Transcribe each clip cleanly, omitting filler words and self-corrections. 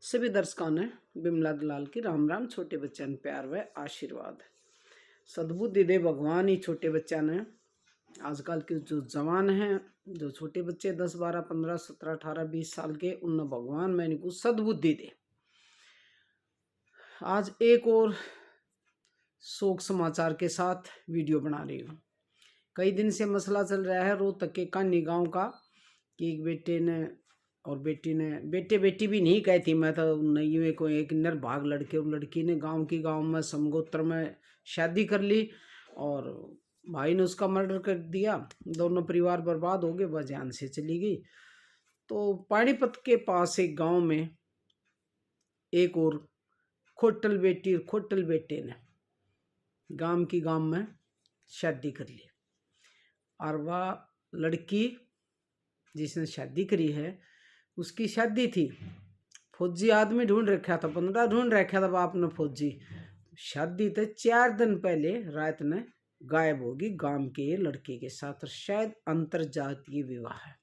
सभी दर्शकों ने बिमला दलाल की राम राम। छोटे बच्चों ने प्यार व आशीर्वाद। सद्बुद्धि दे भगवान ही छोटे बच्चा ने। आजकल के जो जवान हैं, जो छोटे बच्चे 10 12 15 17 18 20 साल के, उन भगवान मैंने को सद्बुद्धि दे। आज एक और शोक समाचार के साथ वीडियो बना रही हूँ। कई दिन से मसला चल रहा है रोहतक के कान्ही गांव का कि एक बेटे ने और बेटी ने, बेटे बेटी भी नहीं कहती मैं तो नहीं हुए, कोई एक निर्भाग लड़के और लड़की ने गांव में समगोत्र में शादी कर ली और भाई ने उसका मर्डर कर दिया। दोनों परिवार बर्बाद हो गए, वह जान से चली गई। तो पानीपत के पास एक गांव में एक और खोटल बेटी और खोटल बेटे ने गांव में शादी कर ली। और वह लड़की जिसने शादी करी है उसकी शादी थी, फौजी आदमी ढूंढ रखा था, 15 ढूंढ रखा था बाप ने फौजी। शादी तो 4 दिन पहले रात ने गायब होगी गांव के लड़के के साथ। शायद अंतरजातीय विवाह है,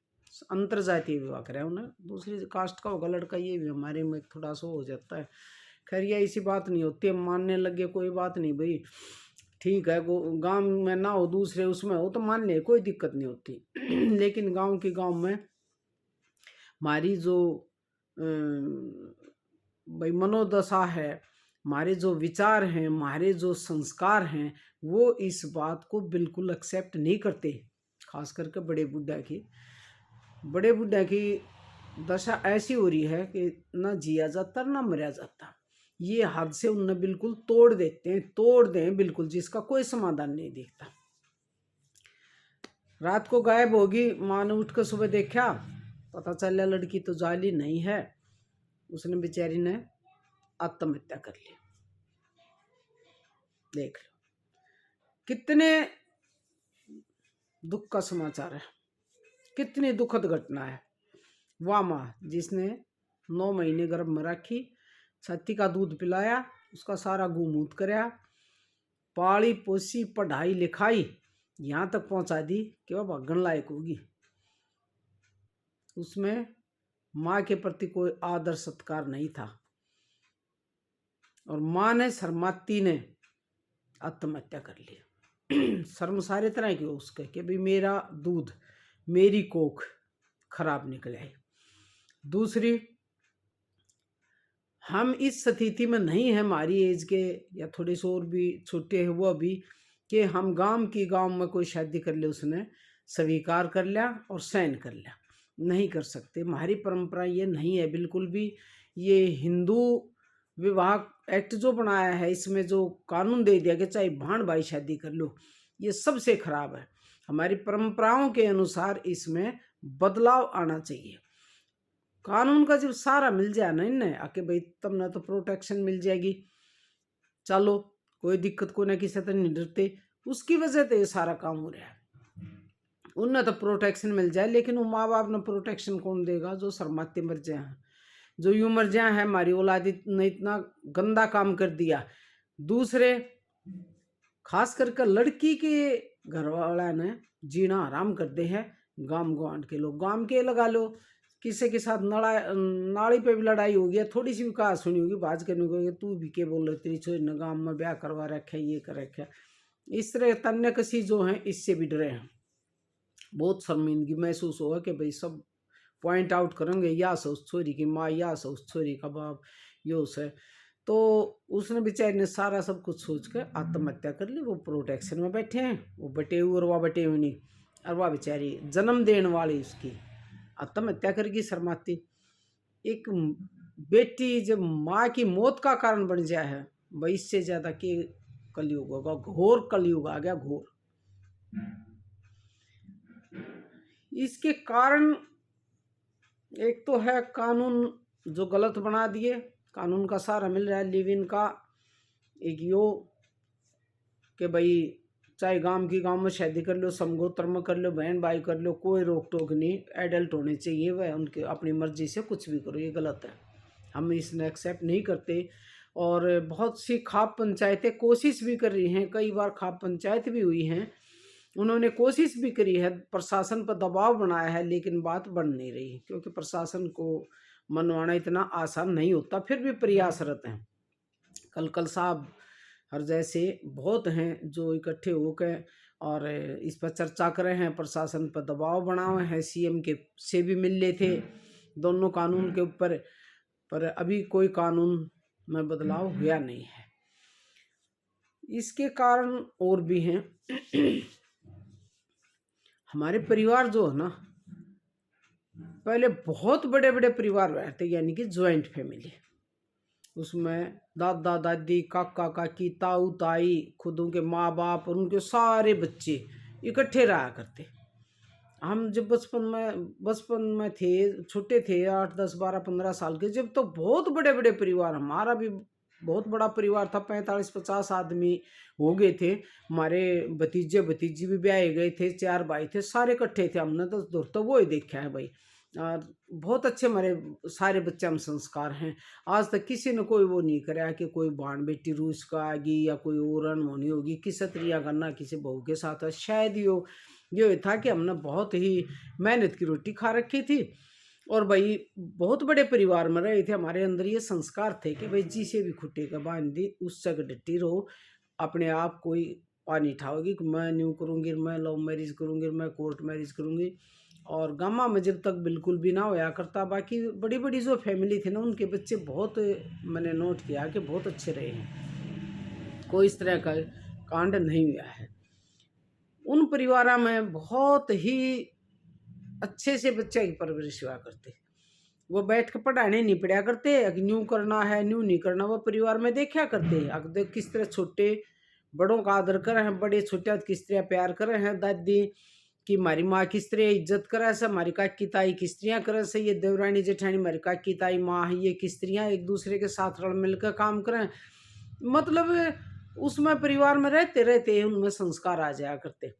अंतरजातीय विवाह करे उन्हें, दूसरी कास्ट का होगा लड़का। ये भी हमारे में थोड़ा सा हो जाता है। खैर ये ऐसी बात नहीं होती, हम मानने लगे कोई बात नहीं भाई, ठीक है गांव में ना हो दूसरे उसमें हो तो मान ले, कोई दिक्कत नहीं होती। लेकिन गांव में हमारी जो भाई मनोदशा है, हमारे जो विचार हैं, हमारे जो संस्कार हैं, वो इस बात को बिल्कुल एक्सेप्ट नहीं करते। खास करके बड़े बुढ़ा की दशा ऐसी हो रही है कि ना जिया जाता ना मरा जाता। ये हद से उन्हें बिल्कुल तोड़ दें बिल्कुल, जिसका कोई समाधान नहीं दिखता। रात को गायब होगी, माँ ने उठ कर सुबह देखा, पता चला लड़की तो जाली नहीं है। उसने बेचारी ने आत्महत्या कर ली। देख लो कितने दुख का समाचार है, कितनी दुखद घटना है। वाह माँ जिसने 9 महीने गर्भ में रखी, छाती का दूध पिलाया, उसका सारा गुमूत कराया, पाली पोसी, पढ़ाई लिखाई यहाँ तक पहुँचा दी कि वह भागन लायक होगी। उसमें माँ के प्रति कोई आदर सत्कार नहीं था और माँ ने, शर्माती ने आत्महत्या कर ली। शर्म सारे तरह की उसके कि भाई मेरा दूध, मेरी कोख खराब निकल आई। दूसरी, हम इस स्थिति में नहीं है, हमारी एज के या थोड़े से और भी छोटे हैं वो भी, कि हम गांव में कोई शादी कर ले उसने स्वीकार कर लिया और साइन कर लिया। नहीं कर सकते, हमारी परंपरा ये नहीं है बिल्कुल भी। ये हिंदू विवाह एक्ट जो बनाया है, इसमें जो कानून दे दिया कि चाहे भाण भाई शादी कर लो, ये सबसे खराब है। हमारी परंपराओं के अनुसार इसमें बदलाव आना चाहिए। कानून का जब सारा मिल जाए ना इन्हें आके भाई, तब ना तो प्रोटेक्शन मिल जाएगी। चलो कोई दिक्कत को ना, किसी तरह नहीं डरते, उसकी वजह से ये सारा काम हो रहा है। उन्हें तो प्रोटेक्शन मिल जाए, लेकिन वो माँ बाप ने प्रोटेक्शन कौन देगा? जो शर्माते मर जाए हैं, जो यूं मर जाए हैं, हमारी औलाद ने इतना गंदा काम कर दिया। दूसरे, खास करके लड़की के घर वाला ने जीना हराम कर दे हैं। गांव गवांड के लोग, गांव के लगा लो, किसी के साथ नाड़ी पे भी लड़ाई हो गया, थोड़ी सी भी कहा सुनी होगी, बाज करने को तू भी के बोल रही, तेरी छोरी ने गांव में ब्याह करवा रखा है, ये कर रखा है। इस तरह तन्य कसी जो है इससे भी डरे हैं। बहुत शर्मिंदगी महसूस होगा कि भाई सब पॉइंट आउट करेंगे, या से उस छोरी की माँ, या से उस छोरी का बाप, यो से। तो उसने बेचारी ने सारा सब कुछ सोच कर आत्महत्या कर ली। वो प्रोटेक्शन में बैठे हैं, वो बटे हुए और वह बटे हुए नहीं, और वह बेचारी जन्म देने वाली उसकी आत्महत्या करेगी शर्माती। एक बेटी जब माँ की मौत का कारण बन जाए है, वही इससे ज्यादा कि कलयुग होगा, घोर कलयुग आ गया, घोर। इसके कारण एक तो है कानून जो गलत बना दिए, कानून का सहारा मिल रहा है लिव इन का। एक यो कि भाई चाहे गांव में शादी कर लो, समगोत्र में कर लो, बहन भाई कर लो, कोई रोक टोक नहीं, एडल्ट होने चाहिए, वह उनके अपनी मर्जी से कुछ भी करो, ये गलत है, हम इसने एक्सेप्ट नहीं करते। और बहुत सी खाप पंचायतें कोशिश भी कर रही हैं, कई बार खाप पंचायत भी हुई हैं, उन्होंने कोशिश भी करी है, प्रशासन पर दबाव बनाया है, लेकिन बात बन नहीं रही, क्योंकि प्रशासन को मनवाना इतना आसान नहीं होता, फिर भी प्रयासरत हैं। कल साहब हर जैसे बहुत हैं जो इकट्ठे होकर और इस पर चर्चा कर रहे हैं, प्रशासन पर दबाव बनाए हैं, सीएम के से भी मिल ले थे दोनों कानून के ऊपर, पर अभी कोई कानून में बदलाव हुआ नहीं है। इसके कारण और भी हैं। हमारे परिवार जो है ना, पहले बहुत बड़े बड़े परिवार रहते, यानी कि ज्वाइंट फैमिली। उसमें दादा दादी, काका काकी, ताऊ ताई, खुद उनके माँ बाप और उनके सारे बच्चे इकट्ठे रहा करते। हम जब बचपन में थे, छोटे थे, 8 10 12 15 साल के, जब तो बहुत बड़े बड़े परिवार, हमारा भी बहुत बड़ा परिवार था, 45 50 आदमी हो गए थे। हमारे भतीजे भतीजी भी ब्याहे गए थे, 4 भाई थे, सारे इकट्ठे थे। हमने तो वो ही देखा है भाई। और बहुत अच्छे हमारे सारे बच्चे में संस्कार हैं। आज तक किसी ने कोई वो नहीं कराया कि कोई बाण बेटी रूस का आएगी या कोई और अनहोनी होगी, किस त्रिया करना किसी बहू के साथ है। शायद ये था कि हमने बहुत ही मेहनत की रोटी खा रखी थी और भाई बहुत बड़े परिवार में रहे थे। हमारे अंदर ये संस्कार थे कि भाई जिसे भी खुट्टे का बांध दी उस जगह डटी रहो। अपने आप कोई पानी उठाओगी कि मैं न्यू करूँगी, मैं लव मैरिज करूँगी, मैं कोर्ट मैरिज करूँगी। और गामा में जब तक बिल्कुल भी ना होया करता। बाकी बड़ी बड़ी जो फैमिली थी ना, उनके बच्चे बहुत, मैंने नोट किया कि बहुत अच्छे रहे हैं, कोई इस तरह का कांड नहीं हुआ है। उन परिवारों में बहुत ही अच्छे से बच्चे की परवरिश हुआ करते। वो बैठ कर पढ़ाने नहीं पड़ा करते, न्यू करना है न्यू नहीं करना, वो परिवार में देखा करते। अगर किस तरह छोटे बड़ों का आदर करे हैं, बड़े छोटे किस तरह प्यार करे हैं। दादी कि हमारी माँ किस तरह इज्जत करे से, हमारी काकी ताई किस तरह करे से, ये देवरानी जेठानी हमारी काकी ताई माँ है, ये किस तरह एक दूसरे के साथ रल मिलकर काम करें। मतलब उसमें परिवार में रहते रहते उनमें संस्कार आ जाया करते।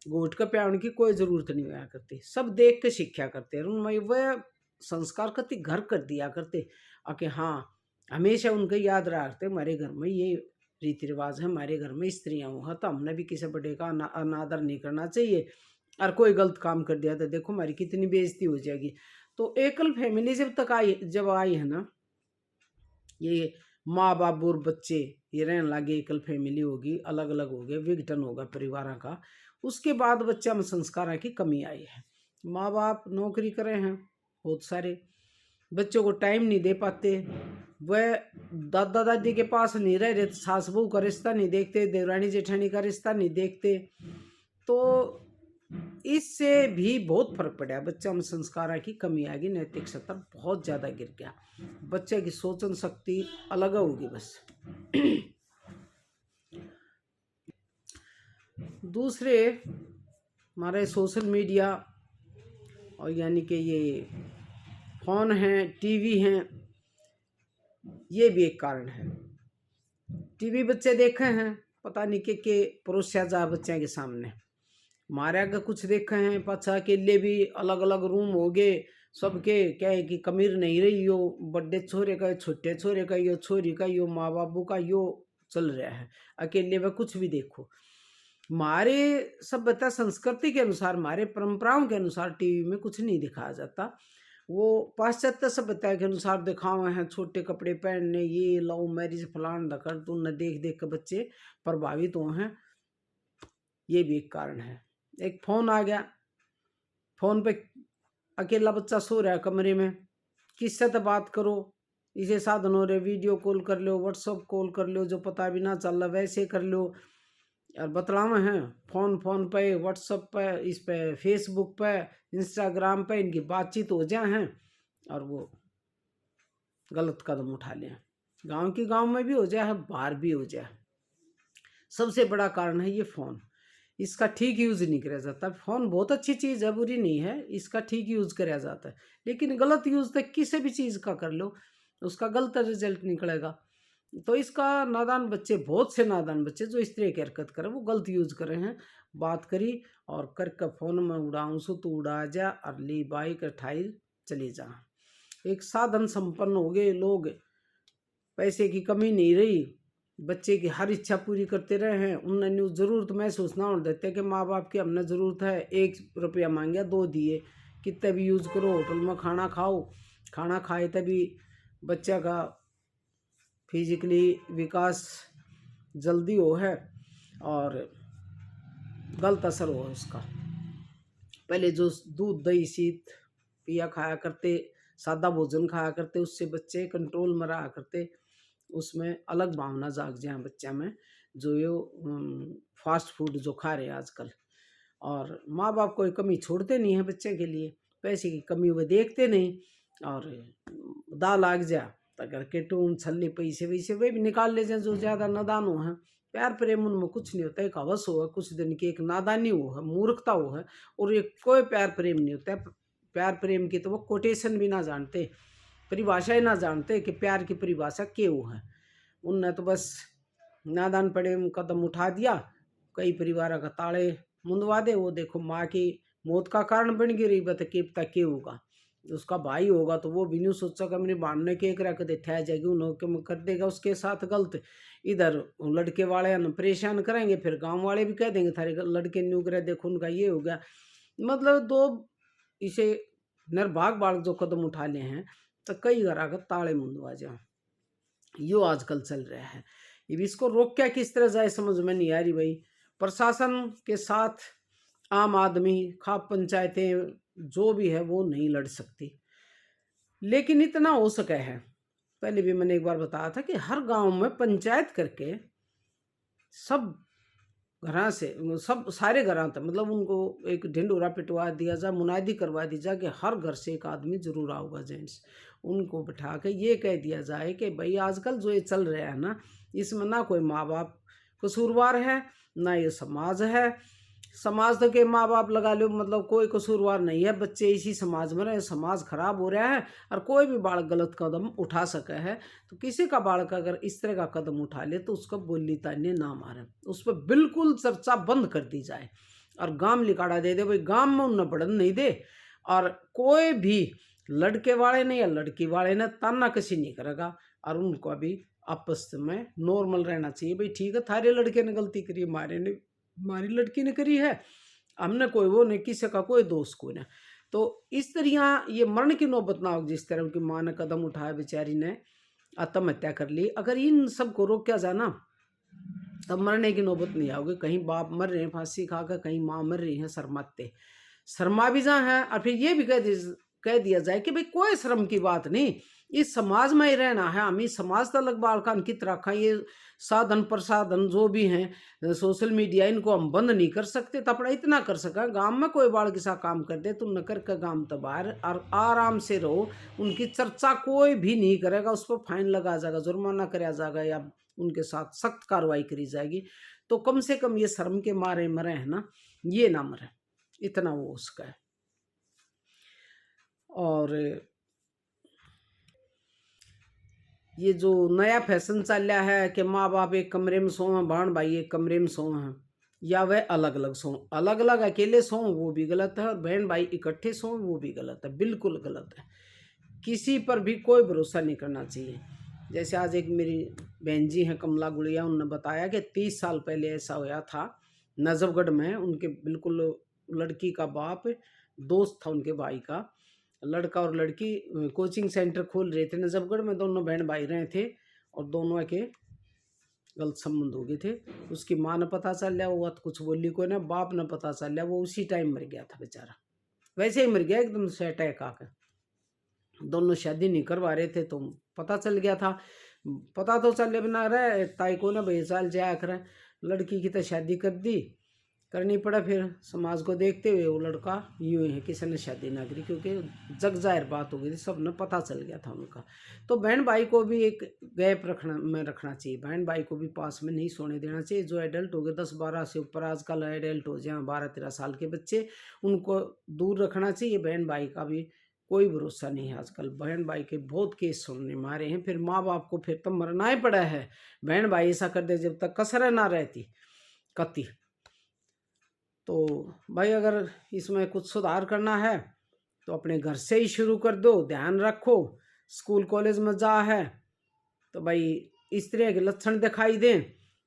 गोट का प्यार की कोई जरूरत नहीं हुआ करती, सब देख के सीखा करते। उनमें वह संस्कार करती घर कर दिया करते। आके हाँ, हमेशा उनके याद रखते हमारे घर में ये रीति रिवाज है, हमारे घर में स्त्रियाँ हुआ तो हमने भी किसी बड़े का अनादर नहीं करना चाहिए। और कोई गलत काम कर दिया तो देखो हमारी कितनी बेइज्जती हो जाएगी। तो एकल फैमिली जब आई है ना, ये माँ बाप और बच्चे ये रहने लगे, एकल फैमिली होगी, अलग अलग हो गए, विघटन होगा परिवार का। उसके बाद बच्चा में संस्कार की कमी आई है। माँ बाप नौकरी करे हैं, बहुत सारे बच्चों को टाइम नहीं दे पाते। वह दादा दादी के पास नहीं रह रहे, सास बहू का रिश्ता नहीं देखते, देवरानी जेठानी का रिश्ता नहीं देखते। तो इससे भी बहुत फर्क पड़ा। बच्चा में संस्कार की कमी आ गई, नैतिक स्तर बहुत ज़्यादा गिर गया, बच्चे की सोचन शक्ति अलग होगी बस। दूसरे हमारे सोशल मीडिया और यानी कि ये फोन हैं, टीवी हैं, ये भी एक कारण है। टीवी बच्चे देखे हैं, पता नहीं के परोसा जा बच्चों के सामने, हमारे अगर कुछ देखे हैं पाछा अकेले भी अलग अलग रूम हो गए सबके। क्या है कि कमीर नहीं रही, यो बड़े छोरे का, छोटे छोरे का, यो छोरी का, यो माँ बाबू का, यो चल रहा है। अकेले में कुछ भी देखो, हमारे सभ्यता संस्कृति के अनुसार, हमारे परंपराओं के अनुसार टीवी में कुछ नहीं दिखाया जाता। वो पाश्चात्य सभ्यता के अनुसार दिखावे हैं, छोटे कपड़े पहनने, ये लव मैरिज फलान धकर, तो न देख देख कर बच्चे प्रभावित हुए हैं। ये भी एक कारण है। एक फोन आ गया, फोन पे अकेला बच्चा सो रहा है कमरे में, किससे तो बात करो, इसे साधन हो रहे, वीडियो कॉल कर लो, व्हाट्सअप कॉल कर लो, जो पता भी ना चल रहा वैसे कर लो। और बतलावे हैं फोन पे, व्हाट्सअप पे, इस पे फेसबुक पे, इंस्टाग्राम पे इनकी बातचीत हो जाए हैं और वो गलत कदम उठा लें। गांव की गांव में भी हो जाए, बाहर भी हो जाए। सबसे बड़ा कारण है ये फ़ोन। इसका ठीक यूज़ नहीं किया जाता। फ़ोन बहुत अच्छी चीज़ है, बुरी नहीं है, इसका ठीक यूज़ किया जाता है। लेकिन गलत यूज़ तो किसी भी चीज़ का कर लो, उसका गलत रिजल्ट निकलेगा। तो इसका नादान बच्चे, बहुत से नादान बच्चे जो इस तरह की हरकत करें, वो गलत यूज़ कर रहे हैं। बात करी और करके फ़ोन में उड़ाऊँ सो तो उड़ा जा, और ली बाइक ठाई चली जा। एक साधन संपन्न हो गए लोग, पैसे की कमी नहीं रही, बच्चे की हर इच्छा पूरी करते रहे हैं। उनने न्यू ज़रूरत महसूस ना होने देते कि माँ बाप की हमने ज़रूरत है, 1 रुपया मांगा 2 दिए, कितने भी यूज़ करो, होटल में खाना खाओ, खाना खाए तभी बच्चा का फिजिकली विकास जल्दी हो है और गलत असर हो उसका। पहले जो दूध दही शीत पिया खाया करते, सादा भोजन खाया करते, उससे बच्चे कंट्रोल में रहा करते, उसमें अलग भावना जाग जाए बच्चा में। जो ये फास्ट फूड जो खा रहे हैं आजकल, और माँ बाप कोई कमी छोड़ते नहीं है बच्चे के लिए, पैसे की कमी वो देखते नहीं, और दाल लाग जा तो करके टूम छल्ली पैसे वैसे वे भी निकाल ले जाए जो ज़्यादा नादान हो है। प्यार प्रेम उनमें कुछ नहीं होता, एक हवस हो है कुछ दिन की, एक नादानी हो है, मूर्खता हो है, और ये कोई प्यार प्रेम नहीं होता है। प्यार प्रेम की तो वो कोटेशन भी ना जानते, परिभाषा ही ना जानते कि प्यार की परिभाषा क्यों है। उनने तो बस नादान पड़े कदम उठा दिया, कई परिवार का ताले मुंदवा दे। वो देखो माँ की मौत का कारण बन गई रही, बता के पता क्यों होगा। उसका भाई होगा तो वो भी नहीं सोचा कि मेरे बांधने के एक रख दे ठह जाएगी, उन्होंने कर देगा उसके साथ गलत। इधर लड़के वाले परेशान करेंगे, फिर गांव वाले भी कह देंगे थारे लड़के न्यू करे, देखो उनका ये हो गया। मतलब दो इसे निर्भाग बालक जो कदम उठा ले हैं तो कई घर आकर ताले मुंदवा जाओ, यो आजकल चल रहा है। अब इसको रोक क्या किस तरह जाए समझ में नहीं आ रही भाई। प्रशासन के साथ आम आदमी, खाप पंचायतें जो भी है वो नहीं लड़ सकती, लेकिन इतना हो सका है। पहले भी मैंने एक बार बताया था कि हर गांव में पंचायत करके सब घरा से सब सारे घरा तक, मतलब उनको एक ढिंडोरा पिटवा दिया जाए, मुनादी करवा दी जाए कि हर घर से एक आदमी जरूर आऊगा जेंट्स। उनको बिठा के ये कह दिया जाए कि भाई आजकल जो ये चल रहा है ना, इसमें ना कोई माँ बाप कसूरवार है ना ये समाज है। समाज तो के माँ बाप लगा लो, मतलब कोई कसूरवार नहीं है, बच्चे इसी समाज में रहे, समाज खराब हो रहा है। और कोई भी बालक गलत कदम उठा सका है, तो किसी का बालक अगर इस तरह का कदम उठा ले तो उसको बोली ताने ना मारे, उस पर बिल्कुल चर्चा बंद कर दी जाए और गांव लिकाड़ा दे दे भाई, गांव में उन्हें बढ़न नहीं दे। और कोई भी लड़के वाले ने या लड़की वाले ने ताना कसी नहीं करेगा, और उनको अभी आपस में नॉर्मल रहना चाहिए। भाई ठीक है, थारे लड़के ने गलती करी, हमारी लड़की ने करी है, हमने कोई वो नहीं, किसी का कोई दोष कोई ना। तो इस तरह ये मरण की नौबत ना हो, जिस तरह उनकी माँ ने कदम उठाया, बेचारी ने आत्महत्या कर ली। अगर इन सब को रोका जाए ना तब मरने की नौबत नहीं आओगे। कहीं बाप मर रहे हैं फांसी खाकर, कहीं माँ मर रही है शर्माते, शर्मा भी जहाँ है। और फिर ये भी कह दिया जाए कि भाई कोई शर्म की बात नहीं, इस समाज में ही रहना है, हम इस समाज तलक बालकान की तरह ये साधन प्रसाधन जो भी हैं सोशल मीडिया, इनको हम बंद नहीं कर सकते। तो अपना इतना कर सका, गांव में कोई बाल के साथ काम कर दे तो न करके गांव तबार और आराम से रहो, उनकी चर्चा कोई भी नहीं करेगा, उस पर फाइन लगा जाएगा, जुर्माना कराया जाएगा, या उनके साथ सख्त कार्रवाई करी जाएगी। तो कम से कम ये शर्म के मारे मरे है ना, ये ना मरे, इतना वो उसका है। और ये जो नया फैशन चल रहा है कि माँ बाप एक कमरे में सो हैं, बहन भाई एक कमरे में सो हैं, या वह अलग अलग सो, अलग अलग अकेले सो वो भी गलत है, और बहन भाई इकट्ठे सो वो भी गलत है, बिल्कुल गलत है। किसी पर भी कोई भरोसा नहीं करना चाहिए। जैसे आज एक मेरी बहन जी हैं कमला गुड़िया, उन्होंने बताया कि 30 साल पहले ऐसा होया था नजफगढ़ में। उनके बिल्कुल लड़की का बाप दोस्त था उनके भाई का, लड़का और लड़की कोचिंग सेंटर खोल रहे थे नजफगढ़ में, दोनों बहन भाई रहे थे, और दोनों के गलत संबंध हो गए थे। उसकी माँ ने पता चल लिया, वो कुछ बोली को ना, बाप ने पता चल लिया, वो उसी टाइम मर गया था बेचारा, वैसे ही मर गया एकदम से अटैक आकर। दोनों शादी नहीं करवा रहे थे तो पता चल गया था, पता तो चले बिना रहे ताई को ना भाई साल जाया कर, लड़की की तो शादी कर दी, करनी पड़ा। फिर समाज को देखते हुए वो लड़का यूँ है, किसी ने शादी ना करी, क्योंकि जग जाहिर बात हो गई थी, सब ने पता चल गया था उनका। तो बहन भाई को भी एक गैप रखना चाहिए, बहन भाई को भी पास में नहीं सोने देना चाहिए। जो एडल्ट हो गए 10-12 से ऊपर, आजकल एडल्ट हो जाए 12-13 साल के बच्चे, उनको दूर रखना चाहिए। बहन भाई का भी कोई भरोसा नहीं है आजकल, बहन भाई के बहुत केस सुनने मारे हैं। फिर माँ बाप को फिर तो मरना ही पड़ा है, बहन भाई ऐसा कर दे जब तक कसर ना रहती कती। तो भाई अगर इसमें कुछ सुधार करना है तो अपने घर से ही शुरू कर दो, ध्यान रखो। स्कूल कॉलेज में जा है तो भाई इस तरह के लक्षण दिखाई दें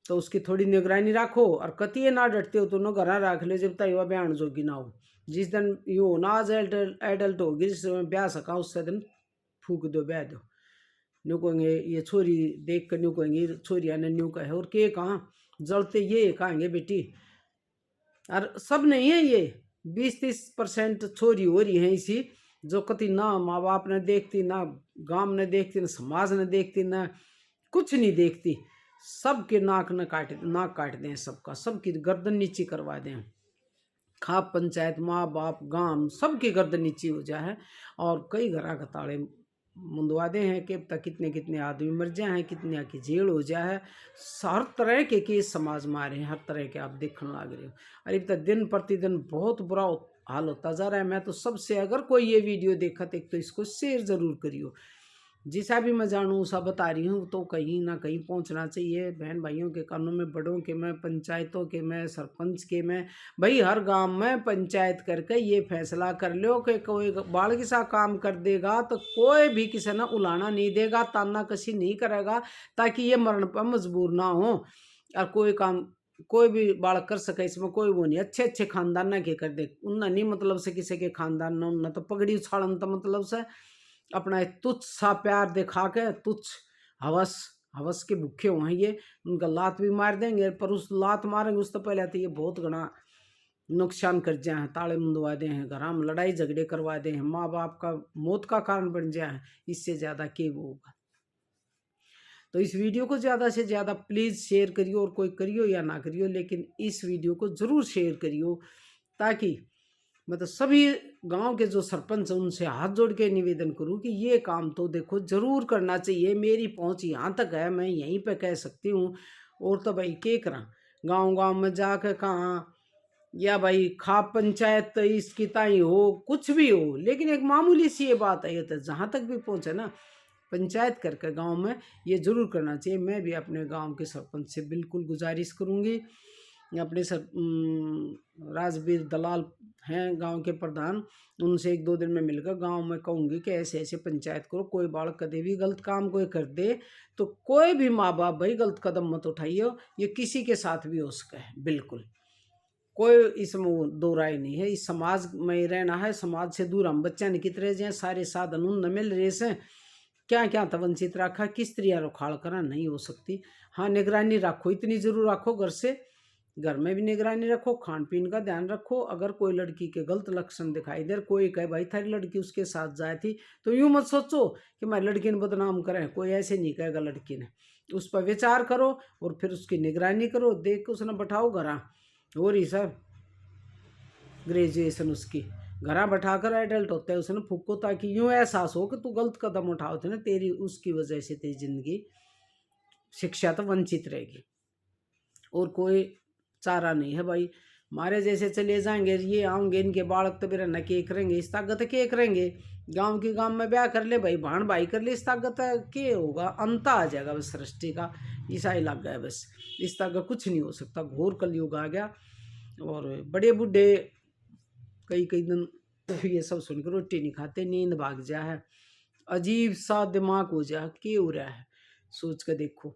तो उसकी थोड़ी निगरानी रखो, और कतिये ना डरते हो तो घर रख ले जब तक युवा बयान जोगी ना हो। जिस दिन यू ना आज एडल्ट होगी, जिस दिन ब्याह सका उससे दिन फूक दो बह दो। न्यू कहेंगे ये छोरी देख कर न्यू कहेंगे छोरिया ने न्यू कहे और के कहाँ जलते ये कहेंगे बेटी। और सब नहीं है ये 20-30% छोरी हो रही है इसी जो कति ना माँ बाप ने देखती, ना गांव ने देखती, ना समाज ने देखती, ना कुछ नहीं देखती। सबके नाक काट दें, सबका सबकी गर्दन नीची करवा दें। खाप पंचायत माँ बाप गांव सबकी गर्दन नीची हो जाए और कई घरा का ताड़े मुंदवा दे हैं कि अब तक कितने कितने आदमी मर जाए हैं, कितने की जेल हो जाए है। हर तरह के केस समाज में आ रहे हैं, हर तरह के आप देखने लग रहे हो। अरे तक दिन प्रतिदिन बहुत बुरा हाल होता जा रहा है। मैं तो सबसे अगर कोई ये वीडियो देखा तो इसको शेयर जरूर करियो। जिसा भी मैं जानूँ उसा बता रही हूँ, तो कहीं ना कहीं पहुँचना चाहिए बहन भाइयों के कानों में, बड़ों के में, पंचायतों के में, सरपंच के में। भाई हर गांव में पंचायत करके ये फैसला कर लो कि कोई बाल के साथ काम कर देगा तो कोई भी किसी ने उलाना नहीं देगा, ताना कसी नहीं करेगा, ताकि ये मरण पर मजबूर ना हो और कोई काम कोई भी बालक कर सके। इसमें कोई वो नहीं। अच्छे अच्छे खानदान ना के कर दे, उनना नहीं मतलब से किसी के खानदान ना, उनना तो पगड़ी उछाड़न तो मतलब से अपना तुच्छ सा प्यार दिखा के तुच्छ हवस के भूखे हुए ये उनका लात भी मार देंगे। पर उस लात मारेंगे उस तो पहले तो ये बहुत घना नुकसान कर जाए हैं, ताले मुंदवा दे हैं, घर में लड़ाई झगड़े करवा दे हैं, माँ बाप का मौत का कारण बन जाए। इससे ज़्यादा के वो होगा। तो इस वीडियो को ज़्यादा से ज़्यादा प्लीज़ शेयर करियो, और कोई करियो या ना करियो लेकिन इस वीडियो को ज़रूर शेयर करियो, ताकि मतलब सभी गांव के जो सरपंच हैं उनसे हाथ जोड़ के निवेदन करूं कि ये काम तो देखो जरूर करना चाहिए। मेरी पहुंच यहाँ तक है, मैं यहीं पे कह सकती हूँ। और तो भाई के करा गांव गांव में जाकर कहाँ या भाई खाप पंचायत तो इसकी ताई हो कुछ भी हो, लेकिन एक मामूली सी ये बात है, ये तो जहाँ तक भी पहुँचे ना पंचायत करके गांव में ये जरूर करना चाहिए। मैं भी अपने गांव के सरपंच से बिल्कुल गुजारिश करूँगी। अपने राजवीर दलाल हैं गांव के प्रधान, उनसे 1-2 दिन में मिलकर गांव में कहूँगी कि ऐसे ऐसे पंचायत करो। कोई बालक कभी भी गलत काम कोई कर दे तो कोई भी माँ बाप भाई गलत कदम मत उठाइए। ये किसी के साथ भी हो सके, बिल्कुल कोई इसमें दो राय नहीं है। इस समाज में रहना है, समाज से दूर हम बच्चे ने कितने जाए, सारे साधन न मिल रहे से क्या क्या तो वंचित रखा, किस तरह रुखाड़ करा नहीं हो सकती। हाँ निगरानी रखो, इतनी जरूर रखो घर से, घर में भी निगरानी रखो, खान पीन का ध्यान रखो। अगर कोई लड़की के गलत लक्षण दिखाई दे, कोई कहे भाई थारी लड़की उसके साथ जाए थी, तो यूँ मत सोचो कि मैं लड़की ने बदनाम करें, कोई ऐसे नहीं कहेगा लड़की ने। उस पर विचार करो और फिर उसकी निगरानी करो, देख के उसने बैठाओ घरा। और ही सर ग्रेजुएशन उसकी घरा बैठाकर एडल्ट होता है उसने फूको, ताकि यूँ एहसास हो कि तू गलत कदम उठाओ थे ना, तेरी उसकी वजह से तेरी जिंदगी शिक्षा तो वंचित रहेगी। और कोई चारा नहीं है भाई। हमारे जैसे चले जाएंगे ये आऊँगे, इनके बालक तो मेरा न के करेंगे, इस ताकत के करेंगे। गांव के गांव में ब्याह कर ले भाई, भाण भाई कर ले, इस ताकत के होगा, अंत आ जाएगा बस सृष्टि का, ईसा ही लग गया बस। इस ताकत कुछ नहीं हो सकता, घोर कलयुग आ गया। और बड़े बूढ़े कई कई दिन ये सब सुनकर रोटी नहीं खाते, नींद भाग जा है, अजीब सा दिमाग हो जा के हो रहा है। सोच कर देखो,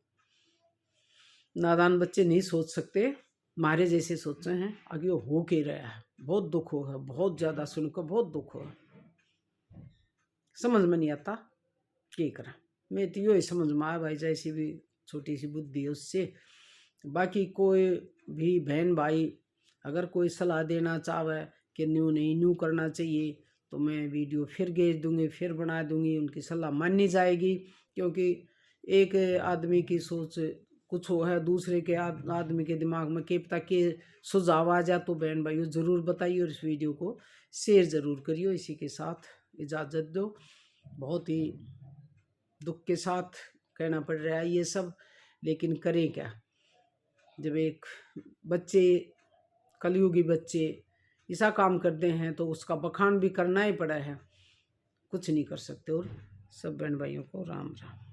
नादान बच्चे नहीं सोच सकते, हमारे जैसे सोच रहे हैं, आगे हो के रहा है। बहुत दुख होगा, बहुत ज़्यादा सुनकर बहुत दुख होगा, समझ में नहीं आता क्या करा। मैं तो यही समझ में आया भाई, जैसी भी छोटी सी बुद्धि है उससे। बाकी कोई भी बहन भाई अगर कोई सलाह देना चाहे कि न्यू नहीं न्यू करना चाहिए, तो मैं वीडियो फिर भेज दूँगी, फिर बना दूँगी, उनकी सलाह माननी जाएगी। क्योंकि एक आदमी की सोच कुछ हो है, दूसरे के आदमी के दिमाग में के पता के सुझाव आ जा, तो बहन भाइयों ज़रूर बताइए और इस वीडियो को शेयर ज़रूर करिए। इसी के साथ इजाज़त दो। बहुत ही दुख के साथ कहना पड़ रहा है ये सब, लेकिन करें क्या जब एक बच्चे कलयुगी बच्चे ऐसा काम करते हैं तो उसका बखान भी करना ही पड़ा है, कुछ नहीं कर सकते। और सब बहन भाइयों को राम राम।